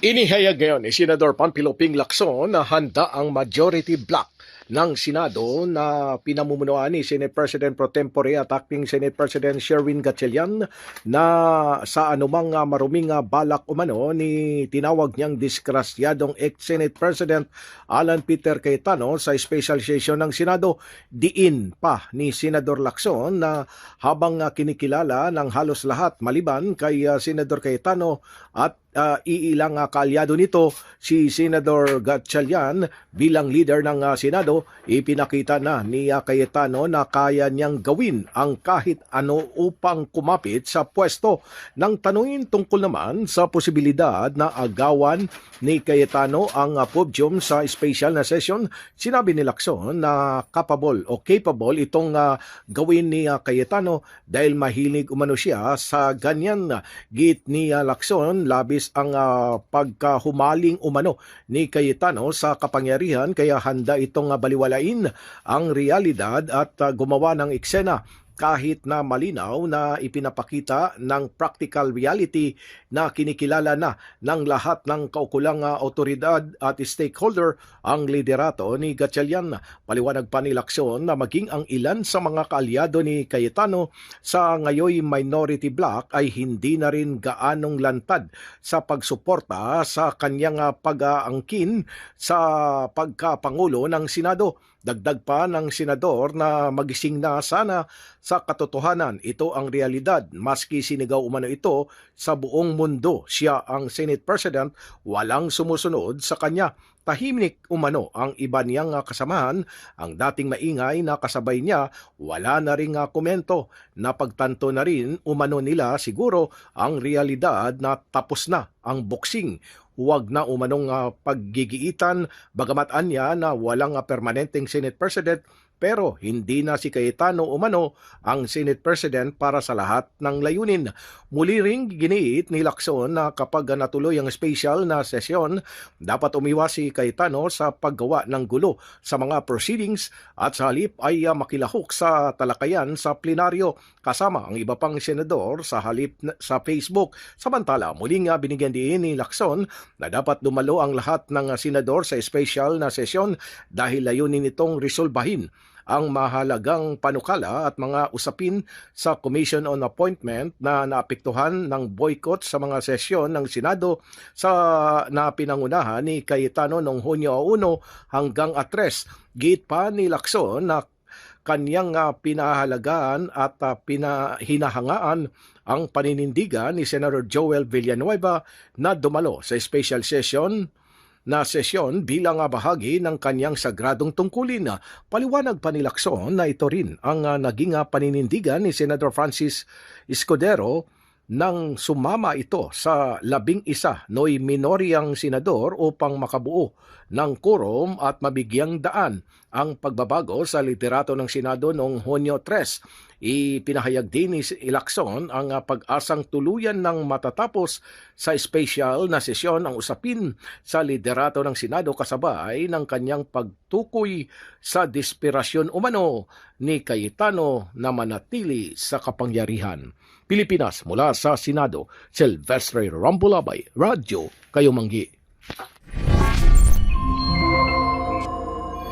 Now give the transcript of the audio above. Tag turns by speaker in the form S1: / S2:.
S1: Inihayag ngayon ni Senador Panfilo Ping Lacson na handa ang majority block ng Senado na pinamumunuan ni Senate President Pro Tempore at Acting Senate President Sherwin Gatchalian na sa anumang maruming balak umano ni tinawag niyang diskrasyadong ex-Senate President Alan Peter Cayetano sa special session ng Senado. Diin pa ni Senador Lacson na habang kinikilala ng halos lahat maliban kay Senador Cayetano at iilang kaalyado nito si Senador Gatchalian bilang leader ng Senado, ipinakita na ni Cayetano na kaya niyang gawin ang kahit ano upang kumapit sa pwesto. Nang tanungin tungkol naman sa posibilidad na agawan ni Cayetano ang podium sa special na session, sinabi ni Lacson na capable itong gawin ni Cayetano dahil mahilig umano siya sa ganyan. Git ni Lacson, labis ang pagkahumaling umano ni Cayetano sa kapangyarihan kaya handa itong baliwalain ang realidad at gumawa ng eksena kahit na malinaw na ipinapakita ng practical reality na kinikilala na ng lahat ng kaukulang otoridad at stakeholder ang liderato ni Gatchalian. Paliwanag pa ni Lacson na maging ang ilan sa mga kaalyado ni Cayetano sa ngayoy minority bloc ay hindi na rin gaanong lantad sa pagsuporta sa kanyang pag-aangkin sa pagkapangulo ng Senado. Dagdag pa ng senador na magising na sana sa katotohanan. Ito ang realidad. Maski sinigaw umano ito sa buong mundo, siya ang Senate President, walang sumusunod sa kanya. Tahimik umano ang iba niyang kasamahan. Ang dating maingay na kasabay niya, wala na ring komento. Napagtanto na rin umano nila siguro ang realidad na tapos na ang boxing. Huwag na umanong paggigiitan, bagamat anya na walang permanenteng Senate President, pero hindi na si Cayetano umano ang Senate President para sa lahat ng layunin. Muli ring giniit ni Lacson na kapag natuloy ang special na sesyon, dapat umiwas si Cayetano sa paggawa ng gulo sa mga proceedings at sa halip ay makilahok sa talakayan sa plenaryo kasama ang iba pang senador sa halip sa Facebook. Samantala, muling binigyan din ni Lacson na dapat dumalo ang lahat ng senador sa special na sesyon dahil layunin itong resolbahin ang mahalagang panukala at mga usapin sa Commission on Appointment na naapektuhan ng boycott sa mga sesyon ng Senado sa napinangunahan ni Cayetano noong Hunyo 1 hanggang 3. Giit pa ni Lacson na kanyang pinahalagaan at hinahangaan ang paninindigan ni Senator Joel Villanueva na dumalo sa special session bilang bahagi ng kanyang sagradong tungkulin. Paliwanag pa ni Lacson na ito rin ang naging paninindigan ni Senator Francis Escudero nang sumama ito sa 11 noy minoryang senador upang makabuo ng quorum at mabigyang daan ang pagbabago sa liderato ng Senado noong Hunyo 3. Ipinahayag din ni Lacson ang pag-asang tuluyan ng matatapos sa special na sesyon ang usapin sa liderato ng Senado kasabay ng kanyang pagtukoy sa desperasyon umano ni Cayetano na manatili sa kapangyarihan. Pilipinas, mula sa Senado, Silvestre Rambulabay, Radyo Kayumanggi.